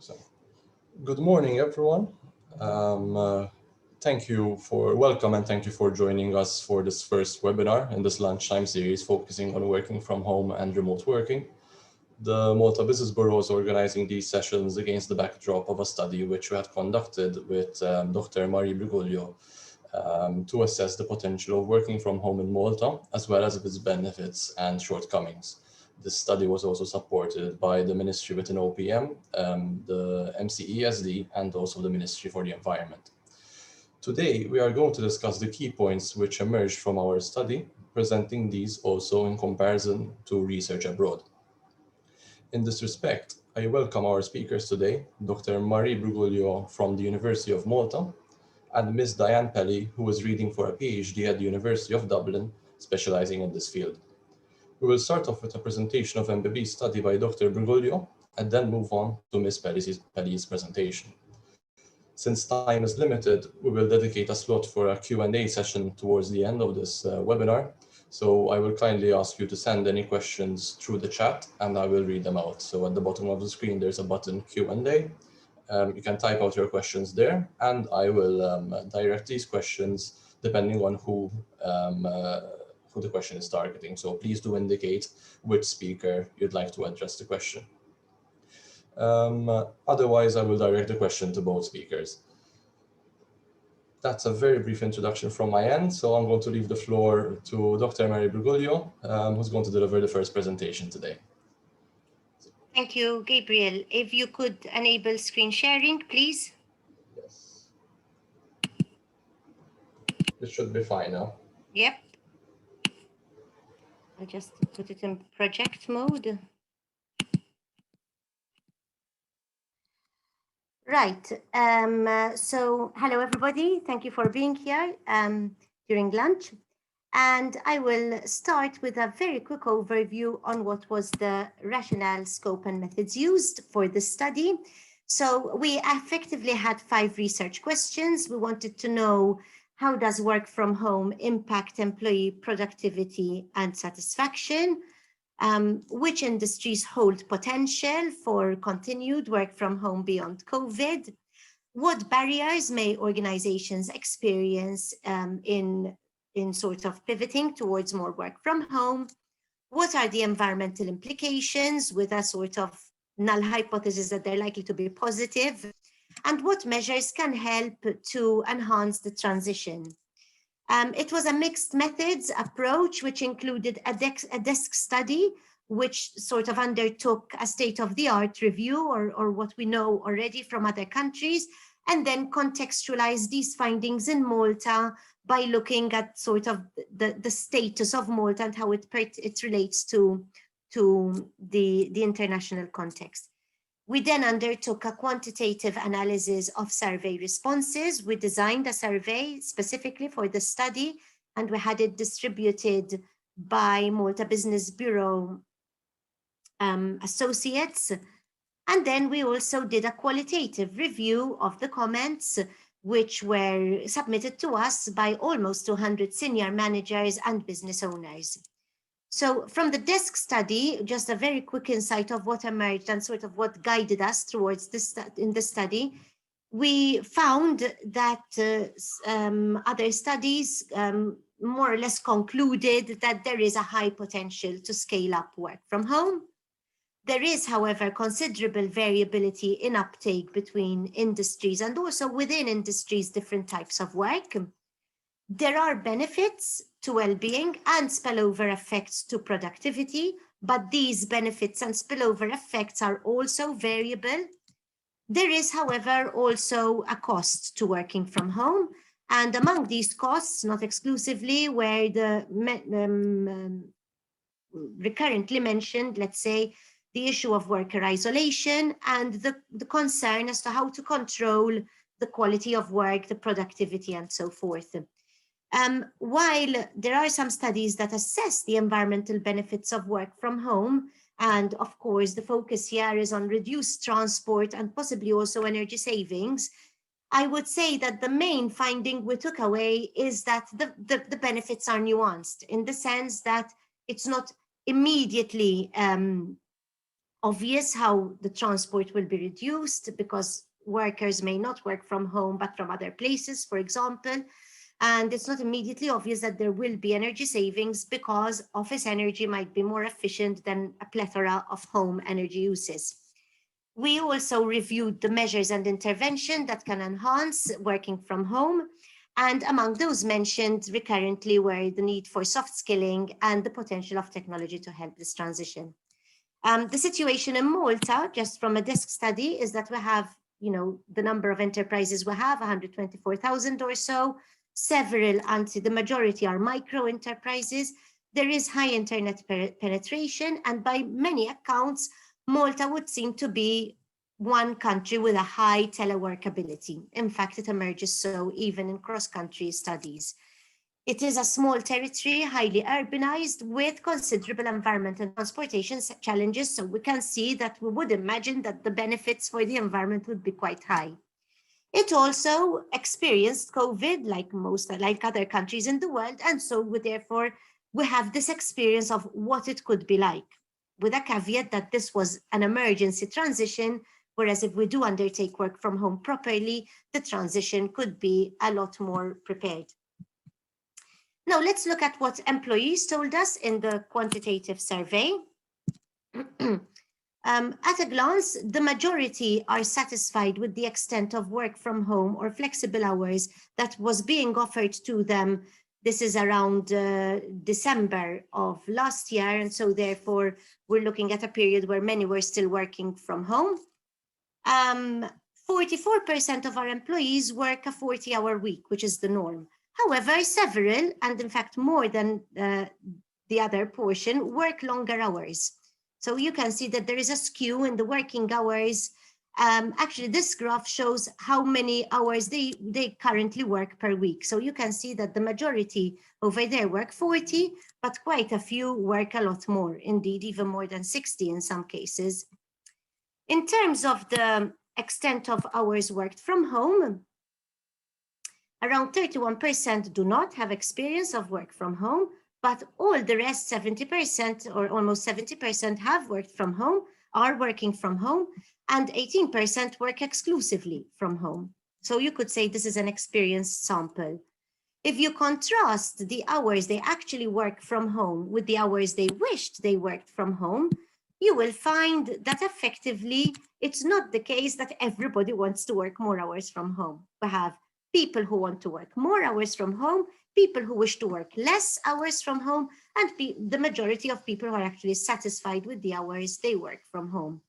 So, good morning, everyone. Welcome and thank you for joining us for this first webinar in this lunchtime series focusing on working from home and remote working. The Malta Business Bureau is organizing these sessions against the backdrop of a study which we had conducted with Dr. Marie Briguglio to assess the potential of working from home in Malta, as well as its benefits and shortcomings. This study was also supported by the Ministry within OPM, the MCESD, and also the Ministry for the Environment. Today, we are going to discuss the key points which emerged from our study, presenting these also in comparison to research abroad. In this respect, I welcome our speakers today, Dr. Marie Briguglio from the University of Malta, and Ms. Diane Pelly, who is reading for a PhD at the University of Dublin, specializing in this field. We will start off with a presentation of MBB study by Dr. Briguglio, and then move on to Ms. Pelly's presentation. Since time is limited, we will dedicate a slot for a Q&A session towards the end of this webinar. So I will kindly ask you to send any questions through the chat, and I will read them out. So at the bottom of the screen, there's a button Q&A. You can type out your questions there, and I will direct these questions depending on who the question is targeting. So please do indicate which speaker you'd like to address the question. Otherwise, I will direct the question to both speakers. That's a very brief introduction from my end, so I'm going to leave the floor to Dr. Marie Briguglio, who's going to deliver the first presentation today. Thank you, Gabriel. If you could enable screen sharing, please. Yes. This should be fine now. Yep. I'll just put it in project mode. Right. So hello, everybody. Thank you for being here during lunch. And I will start with a very quick overview on what was the rationale, scope, and methods used for the study. So we effectively had 5 research questions. We wanted to know, how does work from home impact employee productivity and satisfaction? Which industries hold potential for continued work from home beyond COVID? What barriers may organizations experience in sort of pivoting towards more work from home? What are the environmental implications, with a sort of null hypothesis that they're likely to be positive? And what measures can help to enhance the transition? It was a mixed methods approach, which included a desk study, which sort of undertook a state-of-the-art review or what we know already from other countries, and then contextualize these findings in Malta by looking at sort of the status of Malta and how it relates to the international context. We then undertook a quantitative analysis of survey responses. We designed a survey specifically for the study, and we had it distributed by Malta Business Bureau associates. And then we also did a qualitative review of the comments, which were submitted to us by almost 200 senior managers and business owners. So from the desk study, just a very quick insight of what emerged and sort of what guided us towards this in the study. We found that other studies more or less concluded that there is a high potential to scale up work from home. There is, however, considerable variability in uptake between industries and also within industries, different types of work. There are benefits to well-being and spillover effects to productivity, but these benefits and spillover effects are also variable. There is, however, also a cost to working from home. And among these costs, not exclusively, were the recurrently mentioned, let's say, the issue of worker isolation and the concern as to how to control the quality of work, the productivity, and so forth. While there are some studies that assess the environmental benefits of work from home, and of course the focus here is on reduced transport and possibly also energy savings, I would say that the main finding we took away is that the benefits are nuanced, in the sense that it's not immediately obvious how the transport will be reduced because workers may not work from home, but from other places, for example. And it's not immediately obvious that there will be energy savings because office energy might be more efficient than a plethora of home energy uses. We also reviewed the measures and intervention that can enhance working from home. And among those mentioned recurrently were the need for soft skilling and the potential of technology to help this transition. The situation in Malta, just from a desk study, is that we have, the number of enterprises we have, 124,000 or so, several, and the majority are micro enterprises. There is high internet penetration, and by many accounts, Malta would seem to be one country with a high teleworkability. In fact, it emerges so even in cross-country studies. It is a small territory, highly urbanized, with considerable environment and transportation challenges, so we can see that we would imagine that the benefits for the environment would be quite high. It also experienced COVID like other countries in the world, and so therefore we have this experience of what it could be like, with a caveat that this was an emergency transition, whereas if we do undertake work from home properly, the transition could be a lot more prepared. Now let's look at what employees told us in the quantitative survey. At a glance, the majority are satisfied with the extent of work from home or flexible hours that was being offered to them. This is around December of last year, and so therefore we're looking at a period where many were still working from home. 44% of our employees work a 40-hour week, which is the norm. However, several, and in fact more than the other portion, work longer hours. So you can see that there is a skew in the working hours. Actually, this graph shows how many hours they currently work per week. So you can see that the majority over there work 40, but quite a few work a lot more, indeed, even more than 60 in some cases. In terms of the extent of hours worked from home, around 31% do not have experience of work from home, but all the rest, 70% or almost 70% have worked from home, are working from home, and 18% work exclusively from home. So you could say this is an experienced sample. If you contrast the hours they actually work from home with the hours they wished they worked from home, you will find that effectively it's not the case that everybody wants to work more hours from home. We have people who want to work more hours from home, people who wish to work less hours from home, and the majority of people who are actually satisfied with the hours they work from home.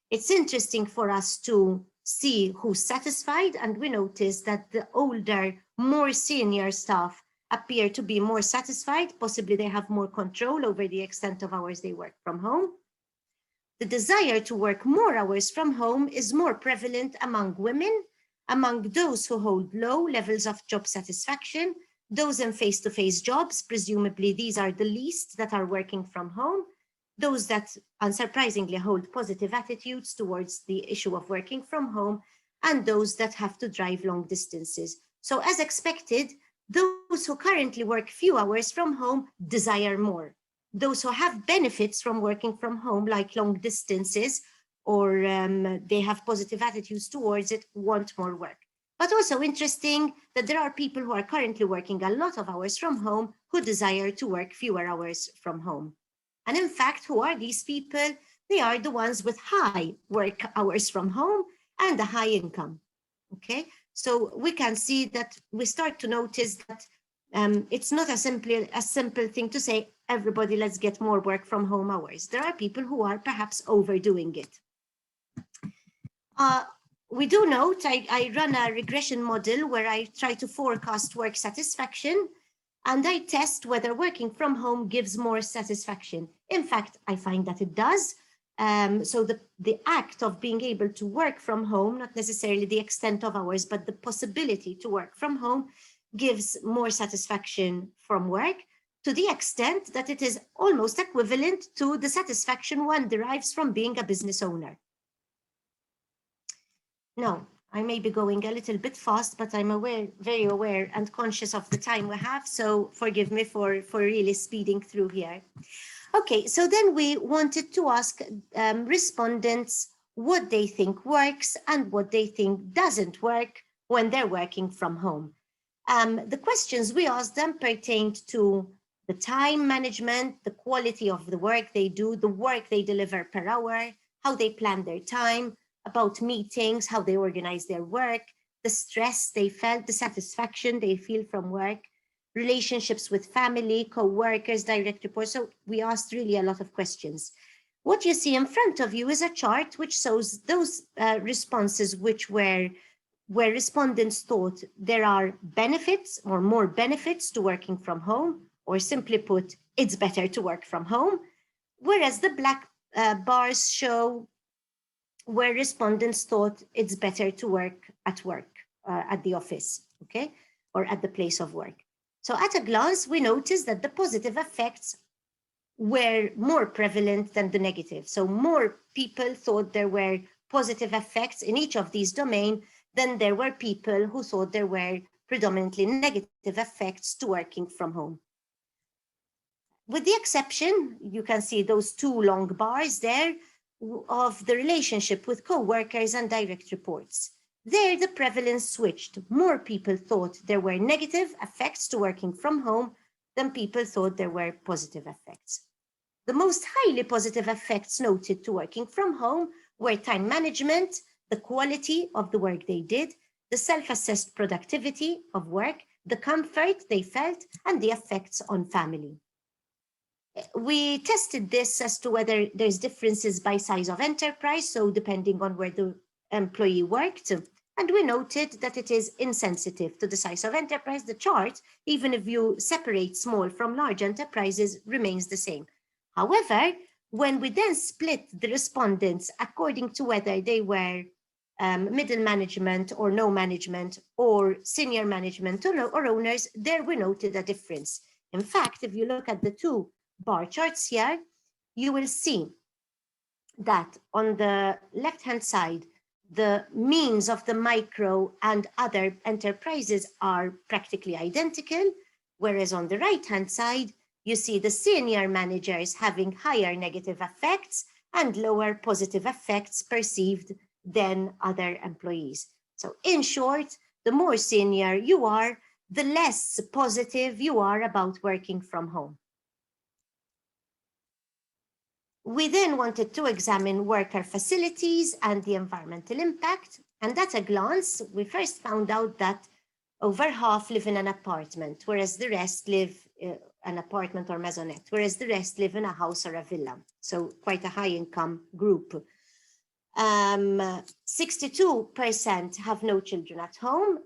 It's interesting for us to see who's satisfied, and we notice that the older, more senior staff appear to be more satisfied. Possibly they have more control over the extent of hours they work from home. The desire to work more hours from home is more prevalent among women, among those who hold low levels of job satisfaction, those in face-to-face jobs, presumably these are the least that are working from home, those that unsurprisingly hold positive attitudes towards the issue of working from home, and those that have to drive long distances. So as expected, those who currently work few hours from home desire more. Those who have benefits from working from home, like long distances, or they have positive attitudes towards it, want more work. But also interesting that there are people who are currently working a lot of hours from home who desire to work fewer hours from home. And in fact, who are these people? They are the ones with high work hours from home and a high income. Okay, so we can see that we start to notice that it's not a simple thing to say, everybody, let's get more work from home hours. There are people who are perhaps overdoing it. We do note, I run a regression model where I try to forecast work satisfaction, and I test whether working from home gives more satisfaction. In fact, I find that it does. So the act of being able to work from home, not necessarily the extent of hours, but the possibility to work from home gives more satisfaction from work, to the extent that it is almost equivalent to the satisfaction one derives from being a business owner. Now, I may be going a little bit fast, but I'm very aware and conscious of the time we have, so forgive me for really speeding through here. Okay, so then we wanted to ask respondents what they think works and what they think doesn't work when they're working from home. The questions we asked them pertained to the time management, the quality of the work they do, the work they deliver per hour, how they plan their time, about meetings, how they organize their work, the stress they felt, the satisfaction they feel from work, relationships with family, co-workers, direct reports. So we asked really a lot of questions. What you see in front of you is a chart which shows those responses which were where respondents thought there are benefits or more benefits to working from home, or simply put, it's better to work from home, whereas the black bars show where respondents thought it's better to work, at the office, okay, or at the place of work. So at a glance, we notice that the positive effects were more prevalent than the negative. So more people thought there were positive effects in each of these domains than there were people who thought there were predominantly negative effects to working from home. With the exception, you can see those two long bars there, of the relationship with co-workers and direct reports. There, the prevalence switched. More people thought there were negative effects to working from home than people thought there were positive effects. The most highly positive effects noted to working from home were time management, the quality of the work they did, the self-assessed productivity of work, the comfort they felt, and the effects on family. We tested this as to whether there's differences by size of enterprise, so depending on where the employee worked, and we noted that it is insensitive to the size of enterprise. The chart, even if you separate small from large enterprises, remains the same. However, when we then split the respondents according to whether they were middle management or no management, or senior management or owners, there we noted a difference. In fact, if you look at the two bar charts here, you will see that on the left-hand side, the means of the micro and other enterprises are practically identical, whereas on the right-hand side, you see the senior managers having higher negative effects and lower positive effects perceived than other employees. So in short, the more senior you are, the less positive you are about working from home. We then wanted to examine worker facilities and the environmental impact. And at a glance, we first found out that over half live in an apartment, whereas the rest live an apartment or maisonette, whereas the rest live in a house or a villa. So quite a high income group. 62% have no children at home.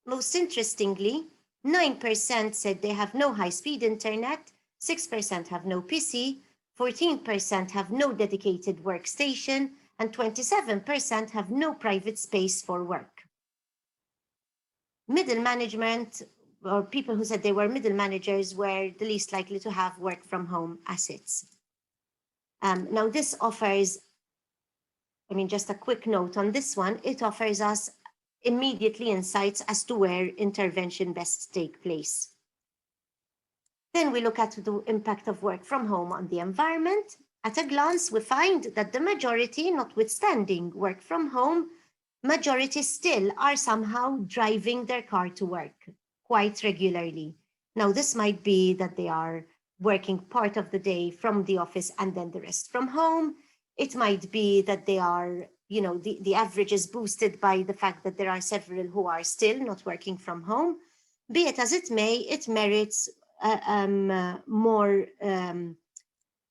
Most interestingly, 9% said they have no high-speed internet, 6% have no PC, 14% have no dedicated workstation, and 27% have no private space for work. Middle management, or people who said they were middle managers, were the least likely to have work from home assets. Now this offers, just a quick note on this one, it offers us immediately insights as to where intervention best take place. Then we look at the impact of work from home on the environment. At a glance, we find that the majority, notwithstanding work from home, majority still are somehow driving their car to work quite regularly. Now, this might be that they are working part of the day from the office and then the rest from home. It might be that they are, the average is boosted by the fact that there are several who are still not working from home. Be it as it may, it merits more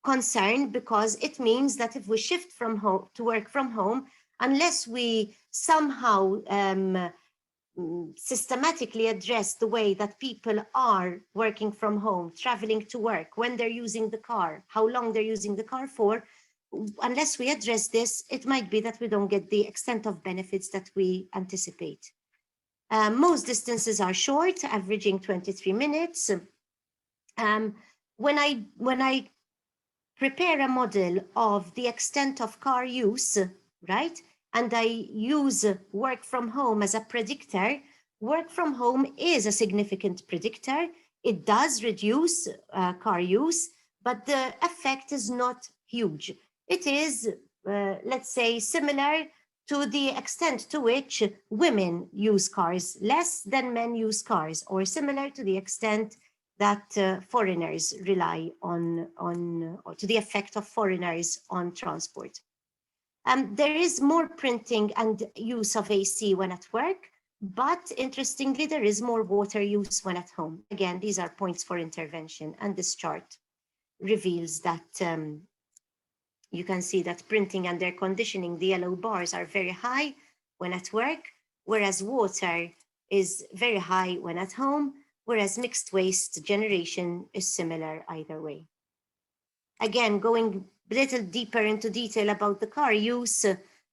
concern, because it means that if we shift from home to work from home, unless we somehow systematically address the way that people are working from home, traveling to work, when they're using the car, how long they're using the car for, unless we address this, it might be that we don't get the extent of benefits that we anticipate. Most distances are short, averaging 23 minutes. When I prepare a model of the extent of car use, right, and I use work from home as a predictor, work from home is a significant predictor. It does reduce car use, but the effect is not huge. It is, let's say, similar to the extent to which women use cars less than men use cars, or similar to the extent that foreigners rely on, or to the effect of foreigners on transport. There is more printing and use of AC when at work, but interestingly, there is more water use when at home. Again, these are points for intervention, and this chart reveals that you can see that printing and air conditioning, the yellow bars, are very high when at work, whereas water is very high when at home, whereas mixed waste generation is similar either way. Again, going a little deeper into detail about the car use,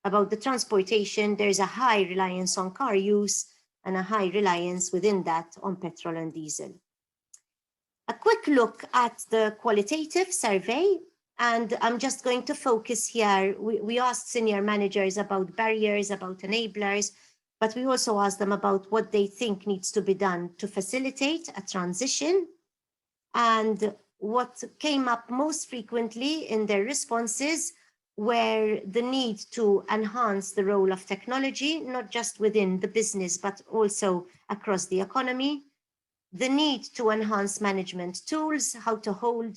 about the transportation, there's a high reliance on car use and a high reliance within that on petrol and diesel. A quick look at the qualitative survey, and I'm just going to focus here. We asked senior managers about barriers, about enablers, but we also asked them about what they think needs to be done to facilitate a transition. And what came up most frequently in their responses were the need to enhance the role of technology, not just within the business, but also across the economy, the need to enhance management tools, how to hold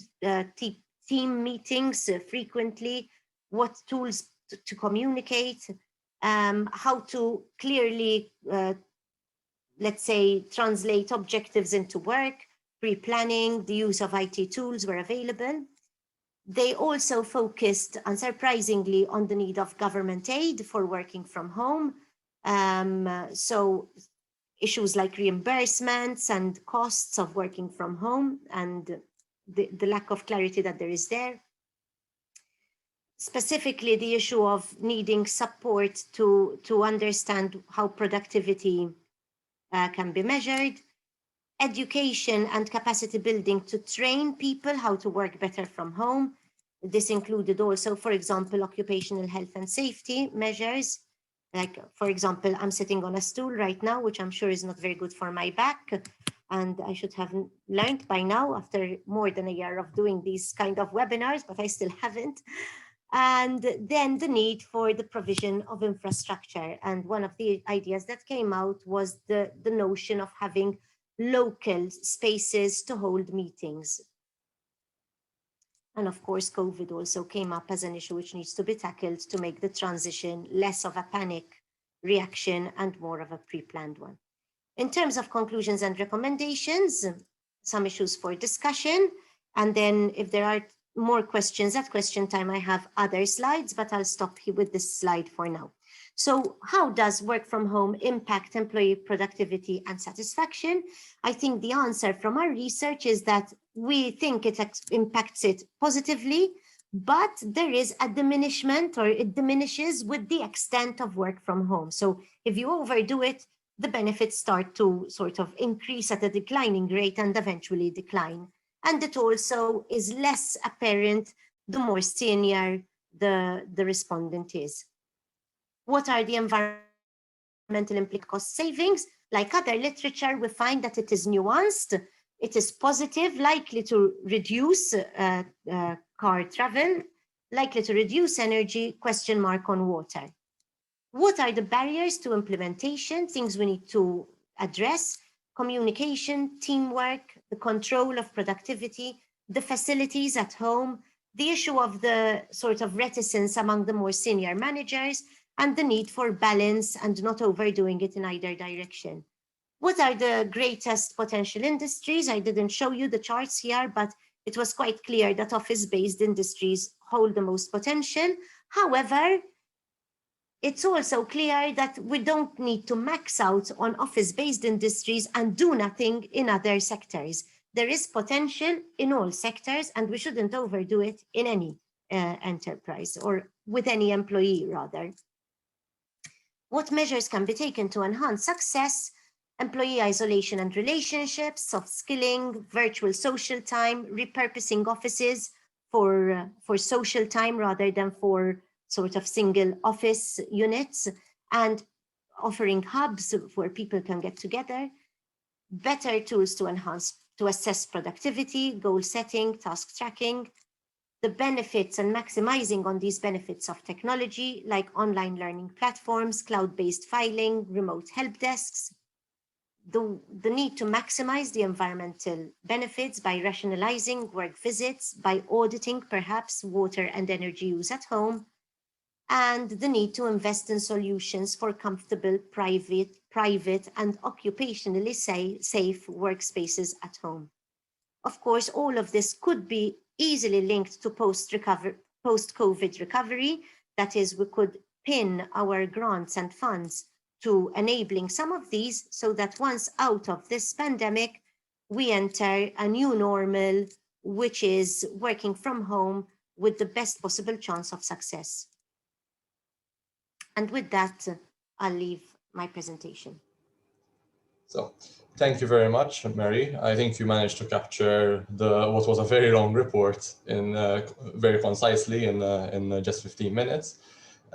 team meetings frequently, what tools to communicate, how to clearly, let's say, translate objectives into work, pre-planning, the use of IT tools were available. They also focused, unsurprisingly, on the need of government aid for working from home. So issues like reimbursements and costs of working from home and the lack of clarity that there is there. Specifically, the issue of needing support to understand how productivity can be measured, education and capacity building to train people how to work better from home. This included also, for example, occupational health and safety measures. Like, for example, I'm sitting on a stool right now, which I'm sure is not very good for my back. And I should have learned by now after more than a year of doing these kind of webinars, but I still haven't. And then the need for the provision of infrastructure. And one of the ideas that came out was the notion of having local spaces to hold meetings. And of course, COVID also came up as an issue which needs to be tackled to make the transition less of a panic reaction and more of a pre-planned one. In terms of conclusions and recommendations, some issues for discussion. And then if there are more questions at question time, I have other slides, but I'll stop here with this slide for now. So how does work from home impact employee productivity and satisfaction? I think the answer from our research is that we think it impacts it positively, but there is a diminishment, or it diminishes with the extent of work from home. So if you overdo it, the benefits start to sort of increase at a declining rate and eventually decline. And it also is less apparent the more senior the respondent is. What are the environmental implications? Cost savings? Like other literature, we find that it is nuanced, it is positive, likely to reduce car travel, likely to reduce energy, question mark on water. What are the barriers to implementation? Things we need to address: communication, teamwork, the control of productivity, the facilities at home, the issue of the sort of reticence among the more senior managers, and the need for balance and not overdoing it in either direction. What are the greatest potential industries? I didn't show you the charts here, but it was quite clear that office-based industries hold the most potential. However, it's also clear that we don't need to max out on office-based industries and do nothing in other sectors. There is potential in all sectors, and we shouldn't overdo it in any enterprise, or with any employee rather. What measures can be taken to enhance success? Employee isolation and relationships, soft skilling, virtual social time, repurposing offices for social time rather than for sort of single office units, and offering hubs where people can get together, better tools to enhance to assess productivity, goal setting, task tracking, the benefits and maximizing on these benefits of technology like online learning platforms, cloud-based filing, remote help desks, the need to maximize the environmental benefits by rationalizing work visits, by auditing perhaps water and energy use at home, and the need to invest in solutions for comfortable, private and occupationally safe workspaces at home. Of course, all of this could be easily linked to post-COVID recovery. That is, we could pin our grants and funds to enabling some of these so that once out of this pandemic, we enter a new normal, which is working from home with the best possible chance of success. And with that, I'll leave my presentation. So thank you very much, Mary. I think you managed to capture what was a very long report in very concisely in just 15 minutes.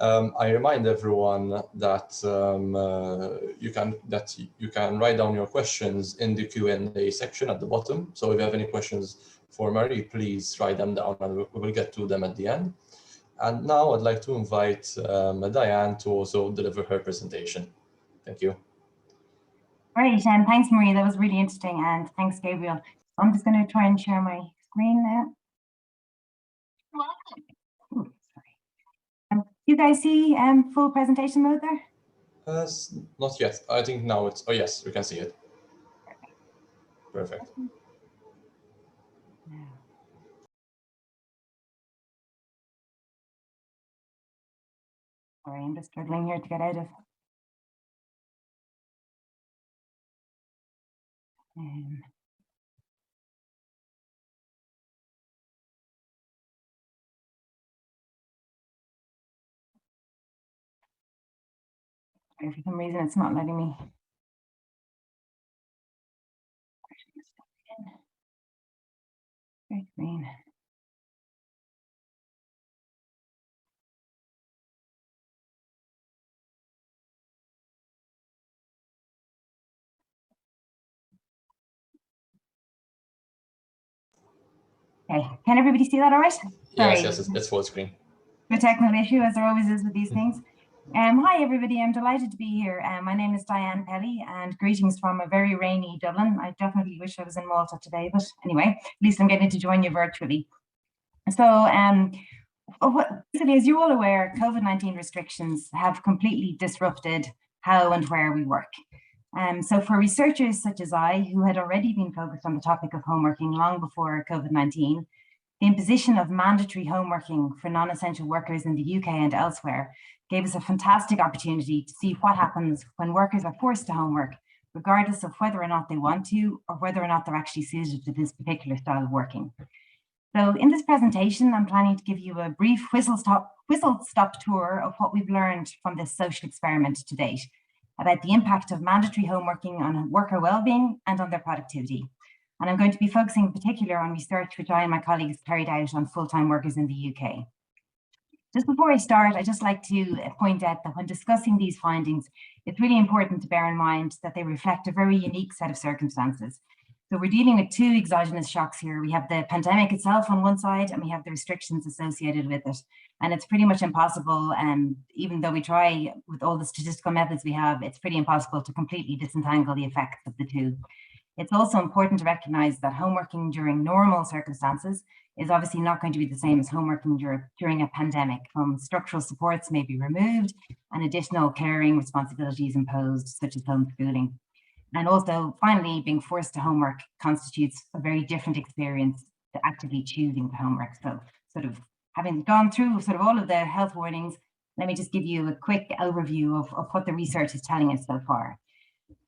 I remind everyone that you can write down your questions in the Q&A section at the bottom. So if you have any questions for Mary, please write them down and we will get to them at the end. And now I'd like to invite Diane to also deliver her presentation. Thank you. Great, and thanks, Marie. That was really interesting, and thanks, Gabriel. I'm just going to try and share my screen now. Ooh, sorry. You guys see full presentation mode there? Not yet. I think now it's. Oh yes, we can see it. Perfect. Sorry, I'm just struggling here to get out of. For some reason, it's not letting me. Green. Okay, can everybody see that all right? Sorry. Yes, it's full screen. A technical issue, as there always is with these things. Hi, everybody. I'm delighted to be here. My name is Diane Pelly, and greetings from a very rainy Dublin. I definitely wish I was in Malta today, but anyway, at least I'm getting to join you virtually. So, as you're all aware, COVID-19 restrictions have completely disrupted how and where we work. So for researchers such as I, who had already been focused on the topic of homeworking long before COVID-19, the imposition of mandatory homeworking for non-essential workers in the UK and elsewhere gave us a fantastic opportunity to see what happens when workers are forced to homework, regardless of whether or not they want to, or whether or not they're actually suited to this particular style of working. So in this presentation, I'm planning to give you a brief whistle-stop tour of what we've learned from this social experiment to date about the impact of mandatory homeworking on worker well-being and on their productivity. And I'm going to be focusing in particular on research which I and my colleagues carried out on full-time workers in the UK. Just before I start, I'd just like to point out that when discussing these findings, it's really important to bear in mind that they reflect a very unique set of circumstances. So we're dealing with two exogenous shocks here. We have the pandemic itself on one side, and we have the restrictions associated with it. And it's pretty much impossible, even though we try with all the statistical methods we have, it's pretty impossible to completely disentangle the effects of the two. It's also important to recognize that homeworking during normal circumstances is obviously not going to be the same as homeworking during a pandemic. Structural supports may be removed and additional caring responsibilities imposed, such as homeschooling. And also, finally, being forced to homework constitutes a very different experience to actively choosing the homework. So sort of having gone through sort of all of the health warnings, let me just give you a quick overview of what the research is telling us so far.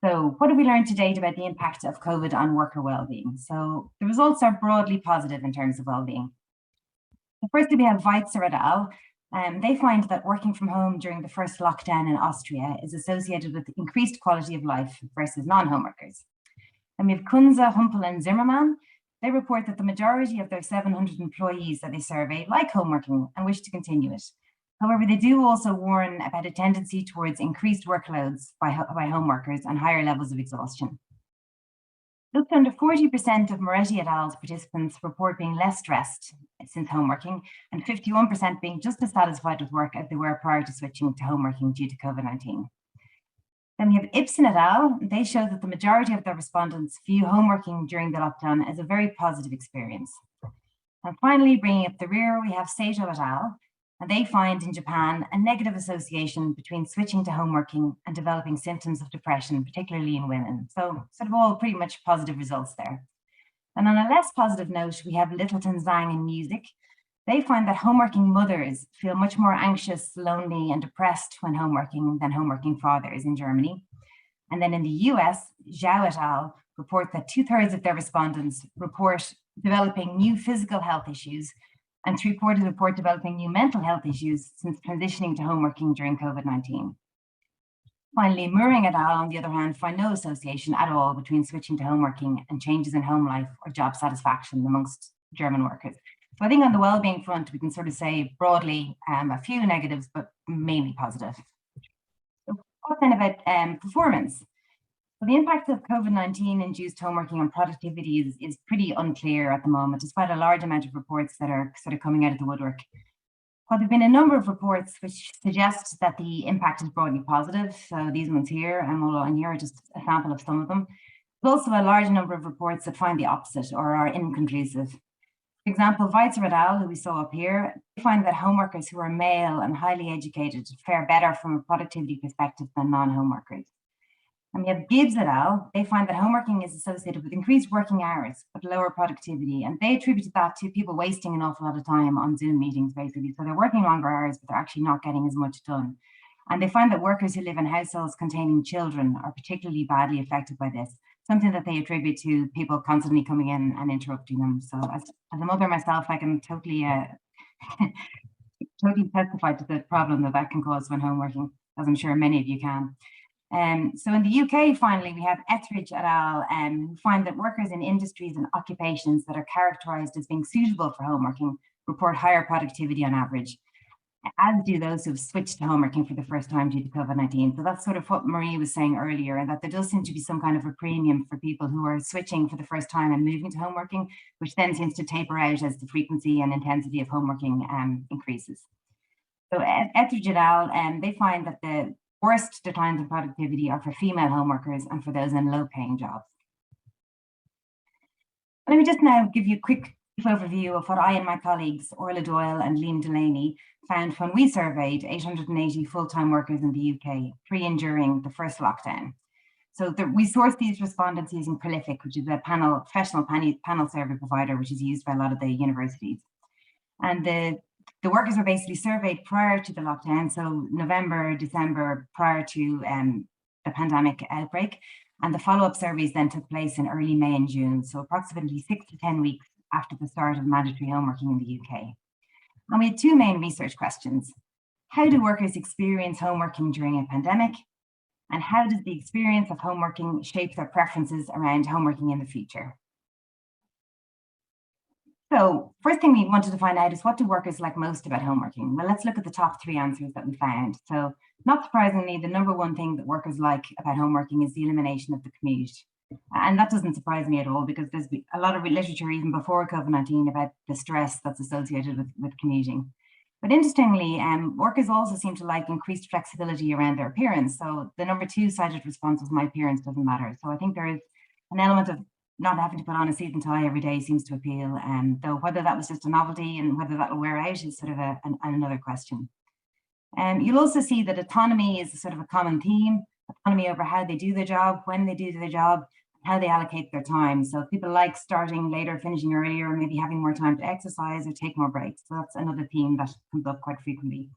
So what have we learned to date about the impact of COVID on worker well-being? So the results are broadly positive in terms of well-being. Firstly, we have Weitzer et al. They find that working from home during the first lockdown in Austria is associated with increased quality of life versus non-home workers. And we have Kunze, Humpel and Zimmerman. They report that the majority of their 700 employees that they survey like home working and wish to continue it. However, they do also warn about a tendency towards increased workloads by home workers and higher levels of exhaustion. Looked under 40% of Moretti et al.'s participants report being less stressed since homeworking, and 51% being just as satisfied with work as they were prior to switching to homeworking due to COVID-19. Then we have Ibsen et al. They show that the majority of their respondents view homeworking during the lockdown as a very positive experience. And finally, bringing up the rear, we have Sato et al. And they find in Japan a negative association between switching to homeworking and developing symptoms of depression, particularly in women. So sort of all pretty much positive results there. And on a less positive note, we have Littleton Zhang in music. They find that homeworking mothers feel much more anxious, lonely, and depressed when homeworking than homeworking fathers in Germany. And then in the US, Zhao et al. Report that 2/3 of their respondents report developing new physical health issues, and 3/4 report developing new mental health issues since transitioning to homeworking during COVID-19. Finally, Mooring et al., on the other hand, find no association at all between switching to homeworking and changes in home life or job satisfaction amongst German workers. So I think on the well-being front, we can sort of say broadly a few negatives, but mainly positive. So what then about performance? So the impact of COVID-19 induced homeworking on productivity is pretty unclear at the moment, despite a large amount of reports that are sort of coming out of the woodwork. Well, there have been a number of reports which suggest that the impact is broadly positive. So these ones here and all on here are just a sample of some of them. There's also a large number of reports that find the opposite or are inconclusive. For example, Weitzer et al., who we saw up here, find that homeworkers who are male and highly educated fare better from a productivity perspective than non-home workers. And we have Gibbs et al. They find that homeworking is associated with increased working hours, but lower productivity. And they attributed that to people wasting an awful lot of time on Zoom meetings, basically. So they're working longer hours, but they're actually not getting as much done. And they find that workers who live in households containing children are particularly badly affected by this, something that they attribute to people constantly coming in and interrupting them. So as a mother myself, I can totally testify to the problem that can cause when homeworking, as I'm sure many of you can. So in the UK, finally, we have Etheridge et al. Who find that workers in industries and occupations that are characterized as being suitable for homeworking report higher productivity on average, as do those who've switched to homeworking for the first time due to COVID-19. So that's sort of what Marie was saying earlier, and that there does seem to be some kind of a premium for people who are switching for the first time and moving to homeworking, which then seems to taper out as the frequency and intensity of homeworking increases. So Etheridge et al., they find that the worst declines in productivity are for female homeworkers and for those in low-paying jobs. Let me just now give you a quick overview of what I and my colleagues, Orla Doyle and Liam Delaney, found when we surveyed 880 full-time workers in the UK pre and during the first lockdown. So we sourced these respondents using Prolific, which is a professional panel survey provider, which is used by a lot of the universities. And the workers were basically surveyed prior to the lockdown, so November, December, prior to the pandemic outbreak. And the follow-up surveys then took place in early May and June, so approximately 6 to 10 weeks after the start of mandatory homeworking in the UK. And we had two main research questions. How do workers experience homeworking during a pandemic? And how does the experience of homeworking shape their preferences around homeworking in the future? So first thing we wanted to find out is, what do workers like most about homeworking? Well, let's look at the top 3 answers that we found. So not surprisingly, the number one thing that workers like about homeworking is the elimination of the commute. And that doesn't surprise me at all, because there's a lot of literature even before COVID-19 about the stress that's associated with commuting. But interestingly, workers also seem to like increased flexibility around their appearance. So the number 2 cited response was, my appearance doesn't matter. So I think there is an element of not having to put on a suit and tie every day seems to appeal. Though whether that was just a novelty and whether that will wear out is sort of another question. You'll also see that autonomy is sort of a common theme, autonomy over how they do their job, when they do their job, how they allocate their time. So people like starting later, finishing earlier, maybe having more time to exercise or take more breaks. So that's another theme that comes up quite frequently.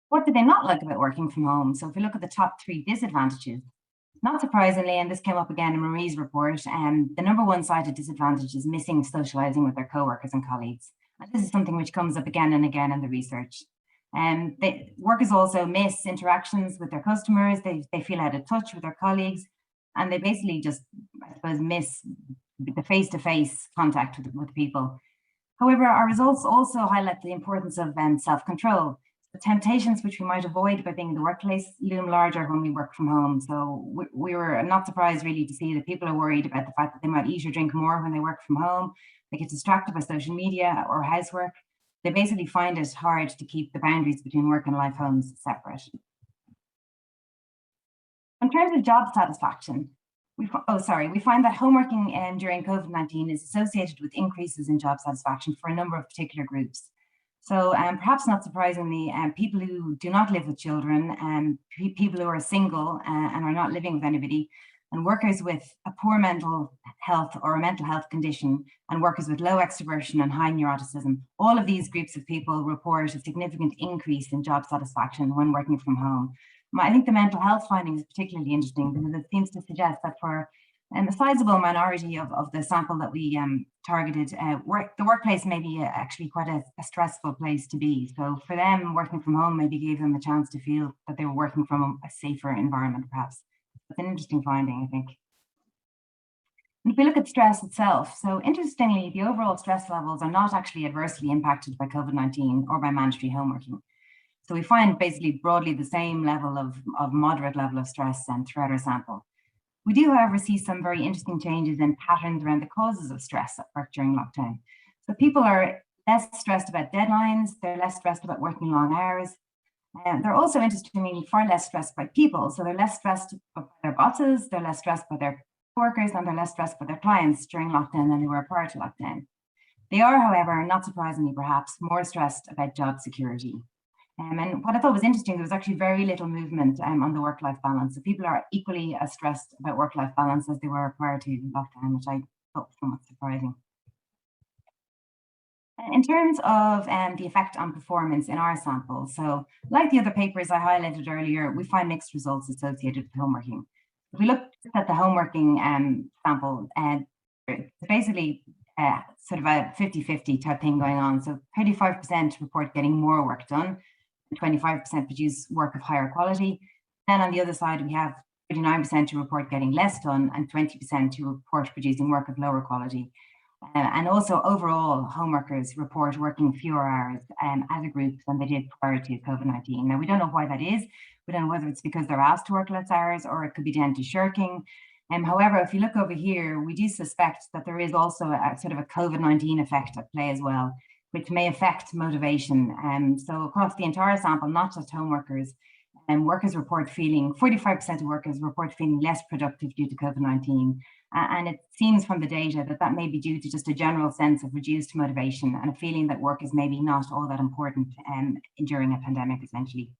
What do they not like about working from home? So if we look at the top 3 disadvantages, not surprisingly, and this came up again in Marie's report, the number 1 cited disadvantage is missing socializing with their co-workers and colleagues. And this is something which comes up again and again in the research. Workers also miss interactions with their customers. They feel out of touch with their colleagues, and they basically just, I suppose, miss the face-to-face contact with people. However, our results also highlight the importance of self-control. The temptations which we might avoid by being in the workplace loom larger when we work from home. So we were not surprised really to see that people are worried about the fact that they might eat or drink more when they work from home. They get distracted by social media or housework. They basically find it hard to keep the boundaries between work and life homes separate. In terms of job satisfaction, we find that homeworking during COVID-19 is associated with increases in job satisfaction for a number of particular groups. So perhaps not surprisingly, people who do not live with children, people who are single and are not living with anybody, and workers with a poor mental health or a mental health condition, and workers with low extroversion and high neuroticism, all of these groups of people report a significant increase in job satisfaction when working from home. I think the mental health finding is particularly interesting because it seems to suggest that for a sizable minority of the sample that we targeted, the workplace may be actually quite a stressful place to be. So for them, working from home maybe gave them a chance to feel that they were working from a safer environment, perhaps. It's an interesting finding, I think. And if we look at stress itself, so interestingly, the overall stress levels are not actually adversely impacted by COVID-19 or by mandatory homeworking. So we find basically broadly the same level of moderate level of stress throughout our sample. We do, however, see some very interesting changes in patterns around the causes of stress at work during lockdown. So people are less stressed about deadlines, they're less stressed about working long hours, and they're also, interestingly, far less stressed by people. So they're less stressed by their bosses, they're less stressed by their workers, and they're less stressed by their clients during lockdown than they were prior to lockdown. They are, however, not surprisingly perhaps, more stressed about job security. And what I thought was interesting, there was actually very little movement on the work-life balance. So people are equally as stressed about work-life balance as they were prior to lockdown, which I thought was somewhat surprising. In terms of the effect on performance in our sample, so like the other papers I highlighted earlier, we find mixed results associated with homeworking. If we look at the homeworking sample, it's basically sort of a 50-50 type thing going on. So 35% report getting more work done, 25% produce work of higher quality. Then on the other side, we have 39% who report getting less done and 20% who report producing work of lower quality. And also overall, homeworkers report working fewer hours as a group than they did prior to COVID-19. Now, we don't know why that is. We don't know whether it's because they're asked to work less hours or it could be down to shirking. However, if you look over here, we do suspect that there is also a sort of a COVID-19 effect at play as well, which may affect motivation. So across the entire sample, not just home workers, workers report feeling, 45% of workers report feeling less productive due to COVID-19. And it seems from the data that that may be due to just a general sense of reduced motivation and a feeling that work is maybe not all that important during a pandemic, essentially.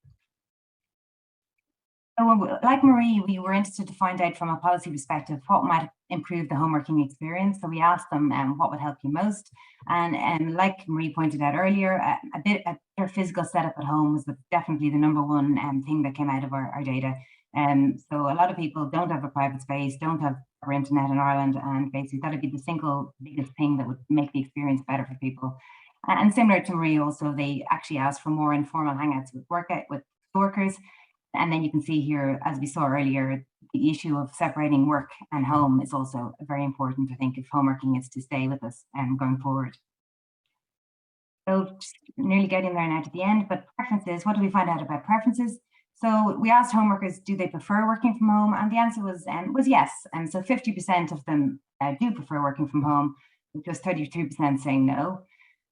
So like Marie, we were interested to find out from a policy perspective what might improve the homeworking experience. So we asked them what would help you most. And like Marie pointed out earlier, a better physical setup at home was definitely the number one thing that came out of our data. So a lot of people don't have a private space, don't have our internet in Ireland, and basically that would be the single biggest thing that would make the experience better for people. And similar to Marie also, they actually asked for more informal hangouts with workers. And then you can see here, as we saw earlier, the issue of separating work and home is also very important, I think, if homeworking is to stay with us going forward. So just nearly getting there now to the end, but preferences, what do we find out about preferences? So we asked homeworkers, do they prefer working from home? And the answer was yes. And so 50% of them do prefer working from home, with just 33% saying no.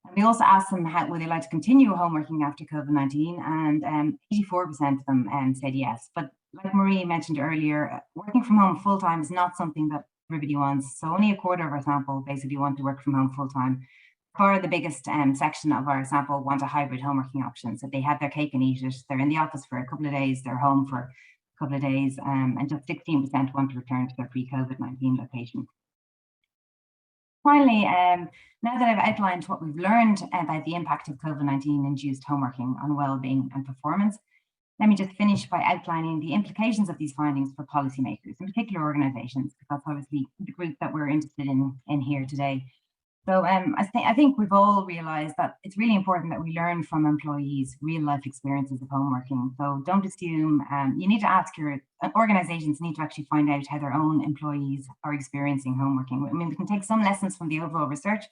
And we also asked them would they like to continue homeworking after COVID-19, and 84% of them said yes. But like Marie mentioned earlier, working from home full-time is not something that everybody wants. So only a quarter of our sample basically want to work from home full-time. For the biggest section of our sample want a hybrid homeworking option. So they have their cake and eat it. They're in the office for a couple of days, they're home for a couple of days, and just 16% want to return to their pre-COVID-19 location. Finally, now that I've outlined what we've learned about the impact of COVID-19 induced homeworking on well-being and performance, let me just finish by outlining the implications of these findings for policymakers, in particular organisations, because that's obviously the group that we're interested in here today. So I think we've all realised that it's really important that we learn from employees' real-life experiences of homeworking. So don't assume, you need to ask organisations need to actually find out how their own employees are experiencing homeworking. I mean, we can take some lessons from the overall research,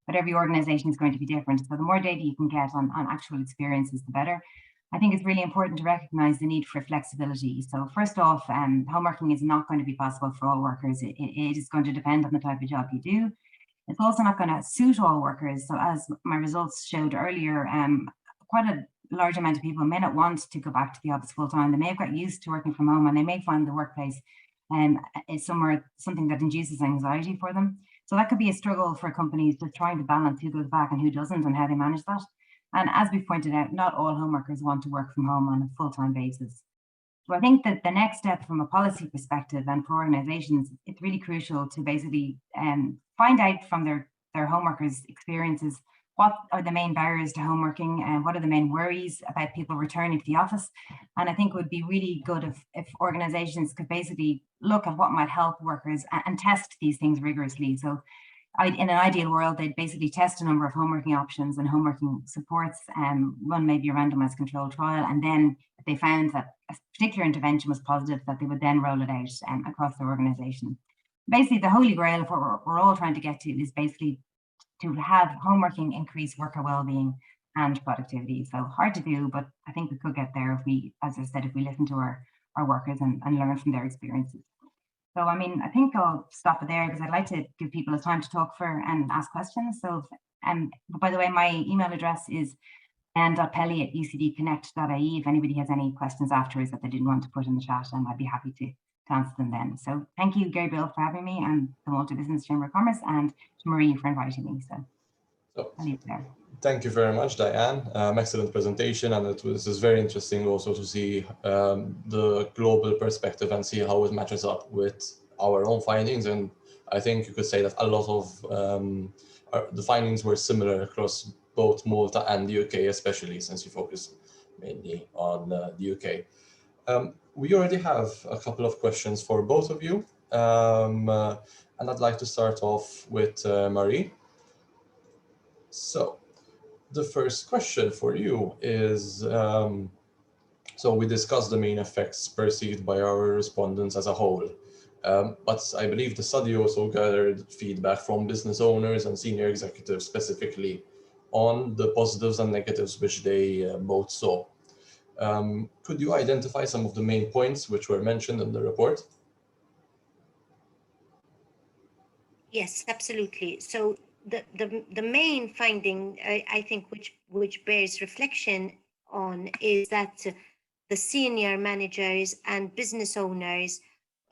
but every organisation is going to be different. So the more data you can get on actual experiences, the better. I think it's really important to recognise the need for flexibility. So first off, home working is not going to be possible for all workers. It is going to depend on the type of job you do. It's also not going to suit all workers. So as my results showed earlier, quite a large amount of people may not want to go back to the office full time. They may have got used to working from home and they may find the workplace is something that induces anxiety for them. So that could be a struggle for companies just trying to balance who goes back and who doesn't and how they manage that. And as we pointed out, not all home workers want to work from home on a full-time basis. So I think that the next step from a policy perspective and for organizations, it's really crucial to basically find out from their home workers' experiences what are the main barriers to home working and what are the main worries about people returning to the office. And I think it would be really good if organizations could basically look at what might help workers and test these things rigorously. So in an ideal world, they'd basically test a number of home working options and home working supports, run maybe a randomized controlled trial, and then if they found that a particular intervention was positive, that they would then roll it out across their organization. Basically, the holy grail of what we're all trying to get to is basically to have home working increase worker well-being and productivity. So hard to do, but I think we could get there if we, as I said, if we listen to our workers and learn from their experiences. So, I mean, I think I'll stop it there because I'd like to give people a time to talk for and ask questions. So, by the way, my email address is n.pelly@ucdconnect.ie. If anybody has any questions afterwards that they didn't want to put in the chat, I'd be happy to answer them then. So thank you, Gabriel, for having me, and the Malta Business Chamber of Commerce, and to Marie for inviting me. So I'll leave it there. Thank you very much, Diane. Excellent presentation, and this is very interesting also to see the global perspective and see how it matches up with our own findings. And I think you could say that a lot of the findings were similar across both Malta and the UK, especially since you focus mainly on the UK. We already have a couple of questions for both of you, and I'd like to start off with Marie. So the first question for you is, so we discussed the main effects perceived by our respondents as a whole, but I believe the study also gathered feedback from business owners and senior executives specifically on the positives and negatives which they both saw. Could you identify some of the main points which were mentioned in the report? Yes, absolutely. So the main finding, I think, which bears reflection on is that the senior managers and business owners,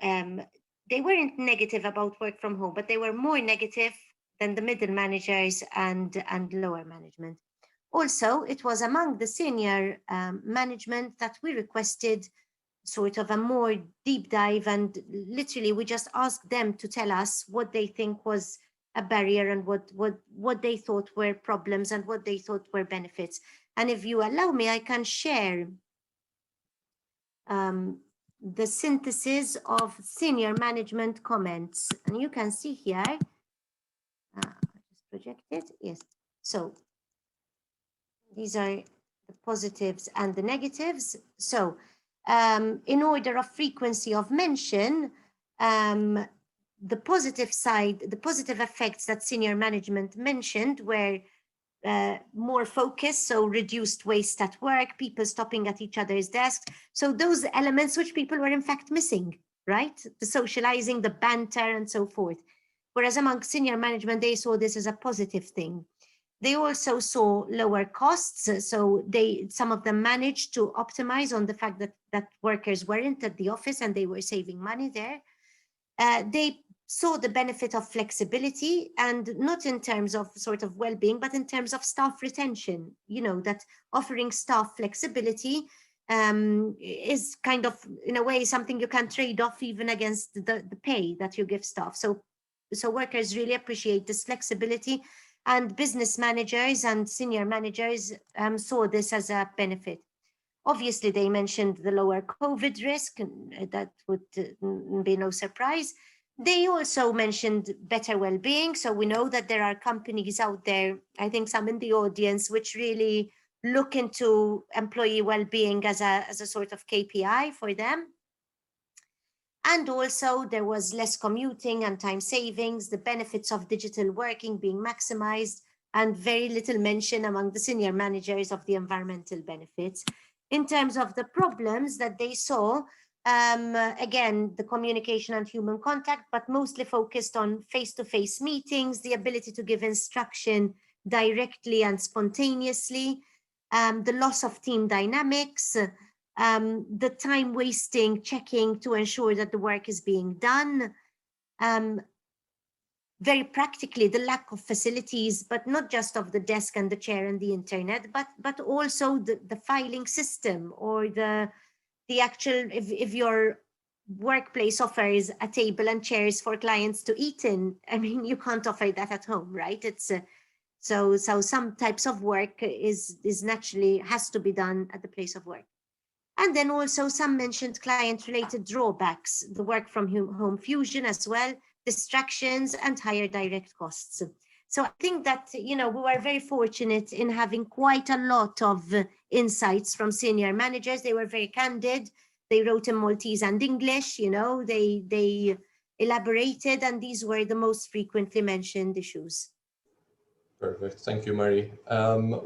they weren't negative about work from home, but they were more negative than the middle managers and lower management. Also, it was among the senior management that we requested sort of a more deep dive, and literally we just asked them to tell us what they think was a barrier and what they thought were problems and what they thought were benefits. And if you allow me, I can share the synthesis of senior management comments, and you can see here, just project it, yes. So these are the positives and the negatives. So in order of frequency of mention, the positive side, the positive effects that senior management mentioned were more focus, so reduced waste at work, people stopping at each other's desks. So those elements which people were in fact missing, right? The socializing, the banter and so forth. Whereas among senior management, they saw this as a positive thing. They also saw lower costs. So some of them managed to optimize on the fact that workers weren't at the office and they were saving money there. They saw the benefit of flexibility, and not in terms of sort of well-being, but in terms of staff retention, that offering staff flexibility is kind of, in a way, something you can trade off even against the pay that you give staff. So workers really appreciate this flexibility, and business managers and senior managers saw this as a benefit. Obviously, they mentioned the lower COVID risk, that would be no surprise. They also mentioned better well-being. So we know that there are companies out there, I think some in the audience, which really look into employee well-being as a sort of KPI for them. And also there was less commuting and time savings, the benefits of digital working being maximized, and very little mention among the senior managers of the environmental benefits. In terms of the problems that they saw, again, the communication and human contact, but mostly focused on face-to-face meetings, the ability to give instruction directly and spontaneously, the loss of team dynamics, the time wasting, checking to ensure that the work is being done, very practically the lack of facilities, but not just of the desk and the chair and the internet, but also the filing system, or the actual, if your workplace offers a table and chairs for clients to eat in, I mean, you can't offer that at home, right? It's so some types of work is naturally has to be done at the place of work. And then also some mentioned client-related drawbacks, the work from home fusion as well, distractions and higher direct costs. So I think that, we were very fortunate in having quite a lot of insights from senior managers. They were very candid. They wrote in Maltese and English, they elaborated, and these were the most frequently mentioned issues. Perfect. Thank you, Marie.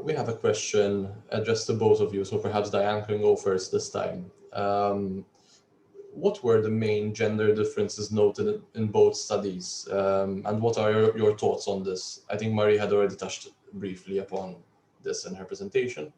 We have a question addressed to both of you, so perhaps Diane can go first this time. What were the main gender differences noted in both studies, and what are your thoughts on this? I think Marie had already touched briefly upon this in her presentation.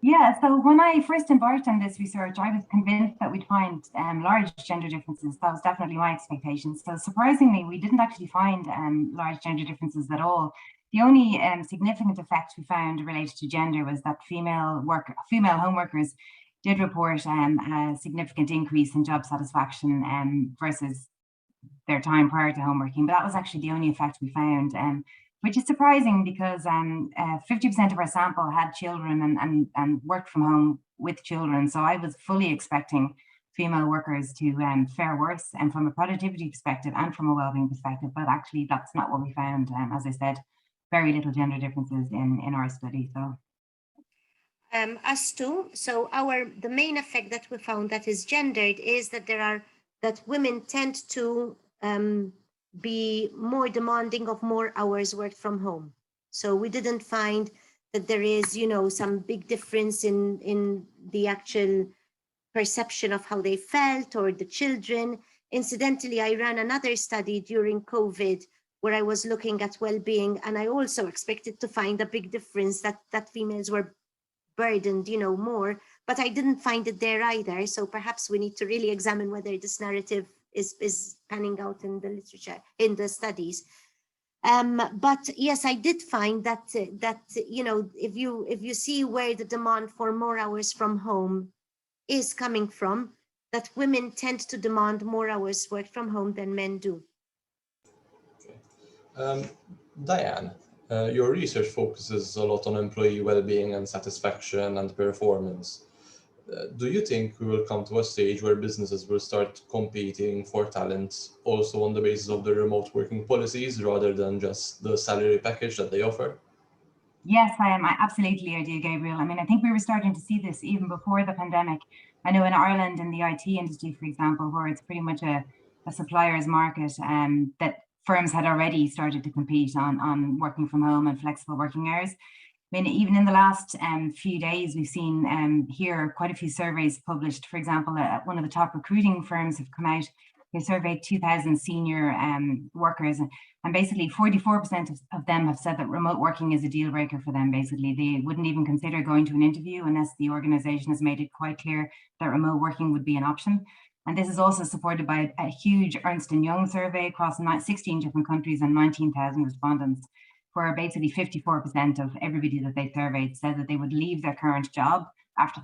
Yeah, so when I first embarked on this research, I was convinced that we'd find large gender differences. That was definitely my expectation. So surprisingly, we didn't actually find large gender differences at all. The only significant effect we found related to gender was that female home workers did report a significant increase in job satisfaction versus their time prior to home working. But that was actually the only effect we found, which is surprising because 50% of our sample had children and worked from home with children. So I was fully expecting female workers to fare worse, and from a productivity perspective and from a wellbeing perspective. But actually, that's not what we found. As I said, very little gender differences in our study. So. Us too. So the main effect that we found that is gendered is that women tend to be more demanding of more hours worked from home. So we didn't find that there is, some big difference in the actual perception of how they felt or the children. Incidentally, I ran another study during COVID where I was looking at well-being, and I also expected to find a big difference that females were burdened, more, but I didn't find it there either. So perhaps we need to really examine whether this narrative is panning out in the literature, in the studies. But yes, I did find that if you see where the demand for more hours from home is coming from, that women tend to demand more hours worked from home than men do. Okay. Diane, your research focuses a lot on employee well-being and satisfaction and performance. Do you think we will come to a stage where businesses will start competing for talent also on the basis of the remote working policies rather than just the salary package that they offer? Yes, I absolutely, I do, Gabriel. I mean, I think we were starting to see this even before the pandemic. I know in Ireland, in the IT industry, for example, where it's pretty much a supplier's market, that firms had already started to compete on working from home and flexible working hours. I mean, even in the last few days, we've seen here quite a few surveys published. For example, one of the top recruiting firms have come out. They surveyed 2,000 senior workers, and basically 44% of them have said that remote working is a deal breaker for them. Basically, they wouldn't even consider going to an interview unless the organization has made it quite clear that remote working would be an option. And this is also supported by a huge Ernst & Young survey across 16 different countries and 19,000 respondents, where basically 54% of everybody that they surveyed said that they would leave their current job after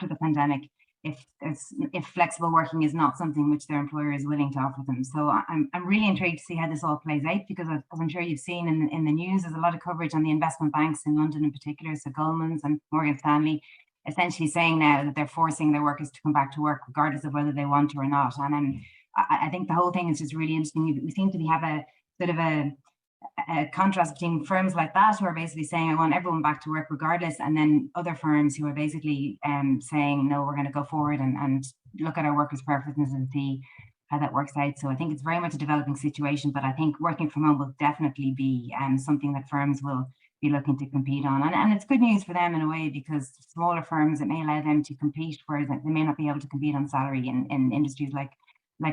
the pandemic if flexible working is not something which their employer is willing to offer them. So I'm really intrigued to see how this all plays out, because as I'm sure you've seen in the news, there's a lot of coverage on the investment banks in London in particular, so Goldman's and Morgan Stanley, essentially saying now that they're forcing their workers to come back to work regardless of whether they want to or not. And I think the whole thing is just really interesting. We seem to have a sort of a contrast between firms like that who are basically saying, I want everyone back to work regardless, and then other firms who are basically saying, no, we're going to go forward and look at our workers' preferences and see how that works out. So I think it's very much a developing situation, but I think working from home will definitely be something that firms will be looking to compete on. And it's good news for them in a way, because smaller firms, it may allow them to compete, whereas they may not be able to compete on salary in industries like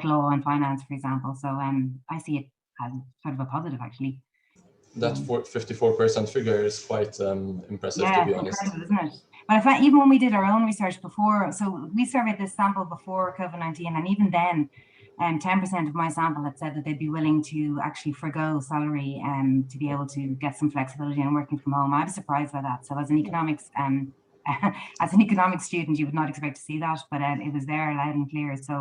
law and finance, for example. So I see it as sort of a positive, actually. That 54% figure is quite impressive, yeah, to be honest. Incredible, isn't it? But I find even when we did our own research before, so we surveyed this sample before COVID-19, and even then, 10% of my sample had said that they'd be willing to actually forgo salary to be able to get some flexibility in working from home. I was surprised by that. So as an economics as an economics student, you would not expect to see that, but it was there loud and clear. So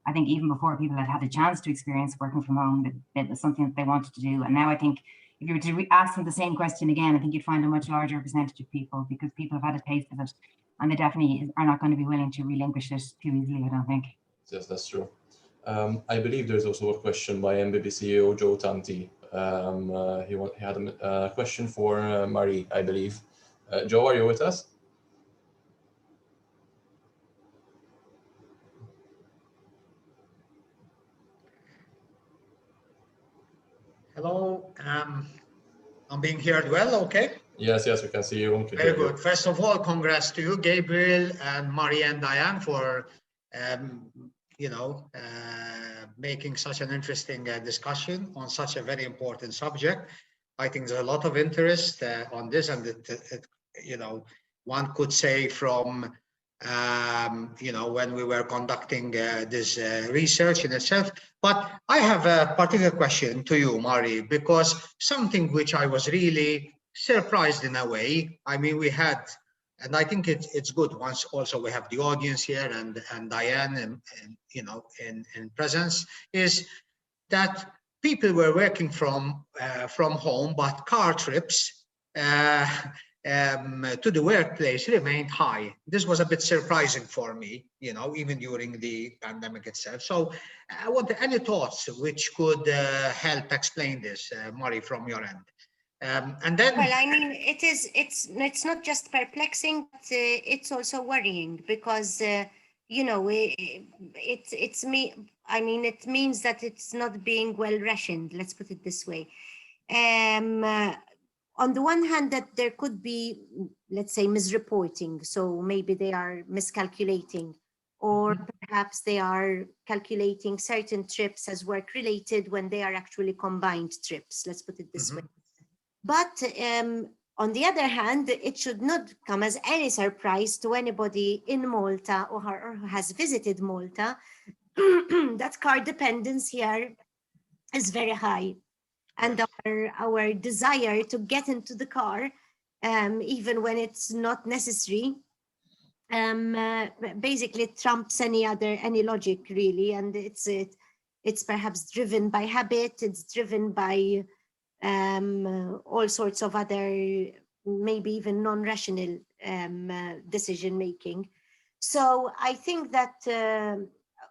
I think even before people had had a chance to experience working from home, it was something that they wanted to do. And now I think if you were to ask them the same question again, I think you'd find a much larger percentage of people, because people have had a taste of it, and they definitely are not going to be willing to relinquish it too easily, I don't think. Yes, that's true. I believe there's also a question by MBB CEO Joe Tanti. He had a question for Marie, I believe. Joe, are you with us? Hello, I'm being heard well, okay? Yes, we can see you. Very good. First of all, congrats to you, Gabriel and Marie and Diane, for making such an interesting discussion on such a very important subject. I think there's a lot of interest on this, and one could say from when we were conducting this research in itself. But I have a particular question to you, Marie, because something which I was really surprised in a way. I mean, we had, and I think it's good once also we have the audience here and Diane and in presence, is that people were working from home, but car trips to the workplace remained high. This was a bit surprising for me, even during the pandemic itself. So I want any thoughts which could help explain this, Marie, from your end. And then, well, I mean, it's not just perplexing, but it's also worrying, because it means that it's not being well rationed. Let's put it this way. On the one hand, that there could be, let's say, misreporting. So maybe they are miscalculating, or perhaps they are calculating certain trips as work related when they are actually combined trips. Let's put it this way. But on the other hand, it should not come as any surprise to anybody in Malta or who has visited Malta that car dependence here is very high. And our desire to get into the car, even when it's not necessary, basically trumps any logic, really. And it's perhaps driven by habit. It's driven by all sorts of other, maybe even non-rational decision making. So I think that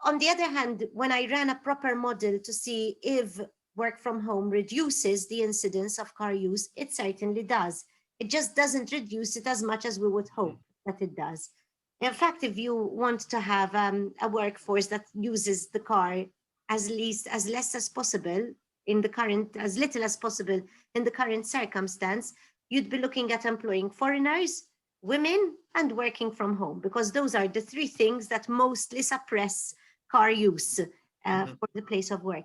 on the other hand, when I ran a proper model to see if work from home reduces the incidence of car use, it certainly does. It just doesn't reduce it as much as we would hope that it does. In fact, if you want to have a workforce that uses the car as less as possible as little as possible in the current circumstance, you'd be looking at employing foreigners, women, and working from home, because those are the three things that mostly suppress car use for the place of work.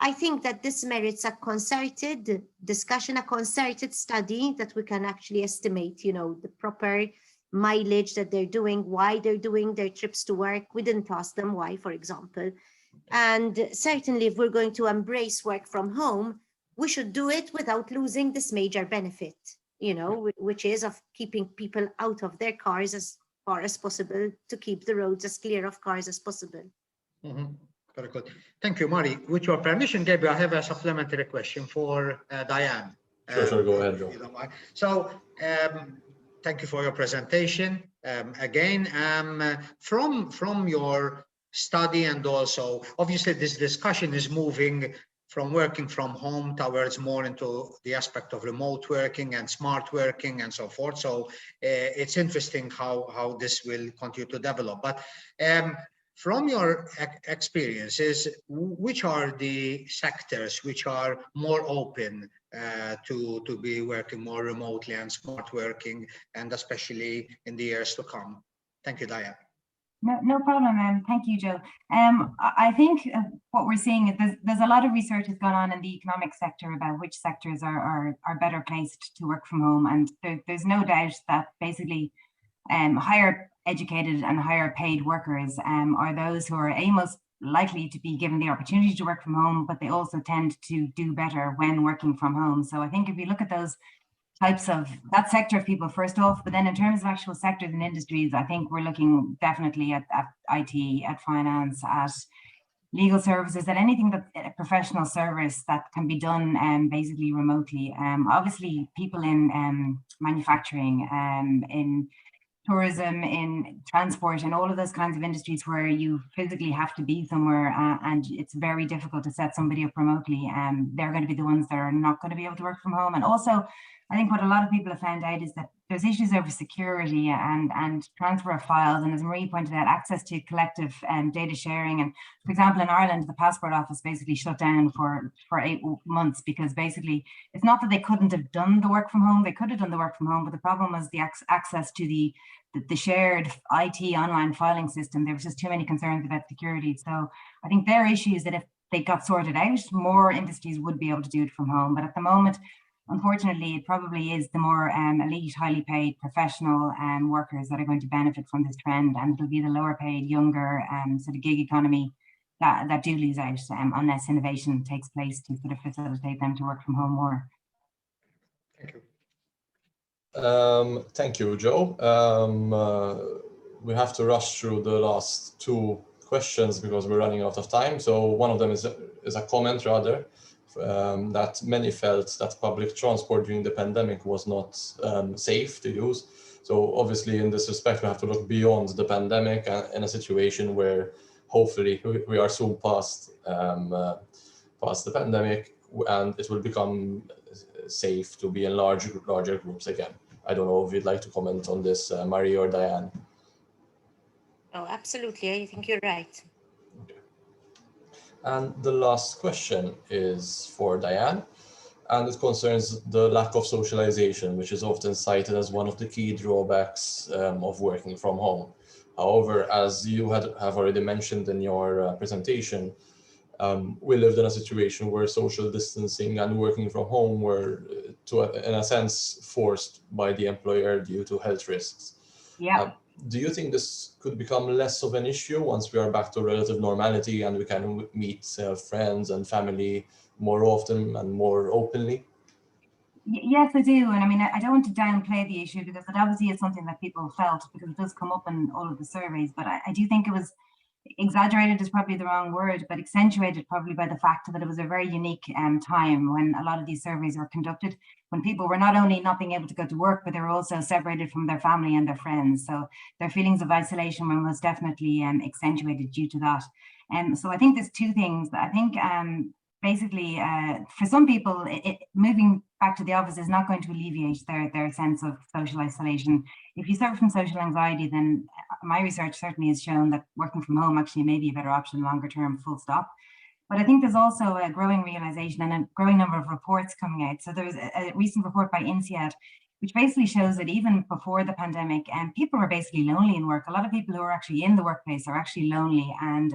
I think that this merits a concerted discussion, a concerted study that we can actually estimate, the proper mileage that they're doing, why they're doing their trips to work. We didn't ask them why, for example. And certainly if we're going to embrace work from home, we should do it without losing this major benefit, which is of keeping people out of their cars as far as possible, to keep the roads as clear of cars as possible. Very good. Thank you, Marie. With your permission, Gabriel, I have a supplementary question for Diane. Sure, go ahead, Joe. So, thank you for your presentation. Again, from your study, and also, obviously, this discussion is moving from working from home towards more into the aspect of remote working and smart working and so forth. So it's interesting how this will continue to develop. But from your experiences, which are the sectors which are more open to be working more remotely and smart working, and especially in the years to come. Thank you, Diane. No problem. Thank you, Joe. I think what we're seeing is there's a lot of research has gone on in the economic sector about which sectors are better placed to work from home, and there's no doubt that basically higher educated and higher paid workers are those who are most likely to be given the opportunity to work from home, but they also tend to do better when working from home. So I think if you look at those types of that sector of people first off, but then in terms of actual sectors and industries, I think we're looking definitely at IT, at finance, at legal services, at anything that a professional service that can be done basically remotely. Obviously people in manufacturing, in tourism, in transport, and all of those kinds of industries where you physically have to be somewhere and it's very difficult to set somebody up remotely. They're going to be the ones that are not going to be able to work from home. And also, I think what a lot of people have found out is that there's issues over security and transfer of files. And as Marie pointed out, access to collective data sharing. And for example, in Ireland, the Passport Office basically shut down for 8 months because basically it's not that they couldn't have done the work from home. They could have done the work from home, but the problem was the access to the shared IT online filing system. There was just too many concerns about security. So I think their issue is that if they got sorted out, more industries would be able to do it from home. But at the moment, unfortunately, it probably is the more elite, highly paid professional workers that are going to benefit from this trend, and it'll be the lower paid, younger sort of gig economy that do lose out unless innovation takes place to sort of facilitate them to work from home more. Thank you. Thank you, Joe. We have to rush through the last 2 questions because we're running out of time. So one of them is a comment rather, that many felt that public transport during the pandemic was not safe to use. So obviously in this respect, we have to look beyond the pandemic in a situation where hopefully we are soon past the pandemic and it will become safe to be in larger groups again. I don't know if you'd like to comment on this, Marie or Diane. Oh, absolutely. I think you're right. Okay. And the last question is for Diane, and it concerns the lack of socialization, which is often cited as one of the key drawbacks of working from home. However, as you have already mentioned in your presentation, we lived in a situation where social distancing and working from home were, in a sense, forced by the employer due to health risks. Yeah. Do you think this could become less of an issue once we are back to relative normality and we can meet friends and family more often and more openly? Yes, I do. And I mean, I don't want to downplay the issue because it obviously is something that people felt because it does come up in all of the surveys. But I do think it was exaggerated is probably the wrong word, but accentuated probably by the fact that it was a very unique time when a lot of these surveys were conducted, when people were not only not being able to go to work, but they were also separated from their family and their friends. So their feelings of isolation were most definitely accentuated due to that. So I think there's 2 things. I think basically for some people, moving back to the office is not going to alleviate their sense of social isolation. If you suffer from social anxiety, then my research certainly has shown that working from home actually may be a better option longer term, full stop. But I think there's also a growing realization and a growing number of reports coming out. So there's a recent report by INSEAD, which basically shows that even before the pandemic, people were basically lonely in work. A lot of people who are actually in the workplace are actually lonely, and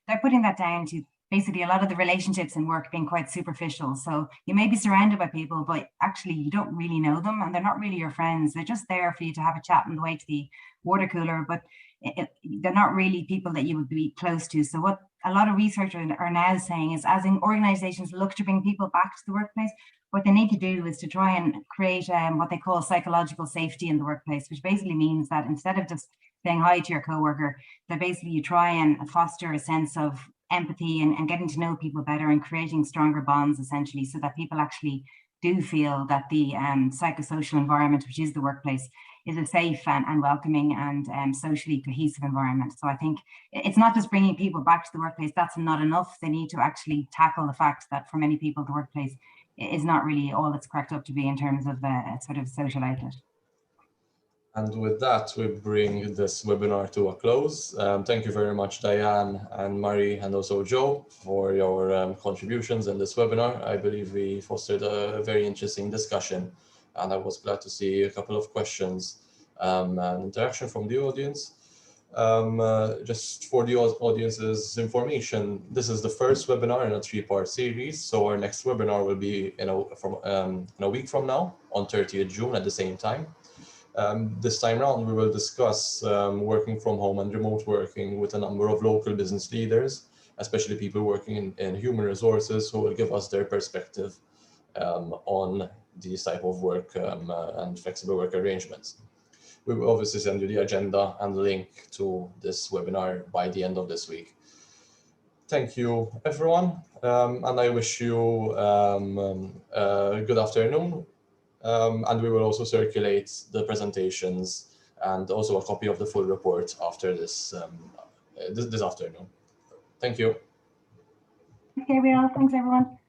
they're putting that down to basically a lot of the relationships in work being quite superficial. So you may be surrounded by people, but actually you don't really know them and they're not really your friends. They're just there for you to have a chat on the way to the water cooler, but they're not really people that you would be close to. So what a lot of researchers are now saying is, as in organizations look to bring people back to the workplace, what they need to do is to try and create what they call psychological safety in the workplace, which basically means that instead of just saying hi to your coworker, that basically you try and foster a sense of empathy and getting to know people better and creating stronger bonds, essentially, so that people actually do feel that the psychosocial environment, which is the workplace, is a safe and welcoming and socially cohesive environment. So I think it's not just bringing people back to the workplace. That's not enough. They need to actually tackle the fact that for many people, the workplace is not really all it's cracked up to be in terms of a sort of social outlet. And with that, we bring this webinar to a close. Thank you very much, Diane and Marie, and also Joe, for your contributions in this webinar. I believe we fostered a very interesting discussion, and I was glad to see a couple of questions and interaction from the audience. Just for the audience's information, this is the first webinar in a 3-part series. So our next webinar will be in a week from now, on 30th June at the same time. This time around, we will discuss working from home and remote working with a number of local business leaders, especially people working in human resources, who will give us their perspective on these type of work and flexible work arrangements. We will obviously send you the agenda and link to this webinar by the end of this week. Thank you, everyone, and I wish you a good afternoon. And we will also circulate the presentations and also a copy of the full report after this this afternoon. Thank you. Okay, Gabriel. Thanks, everyone.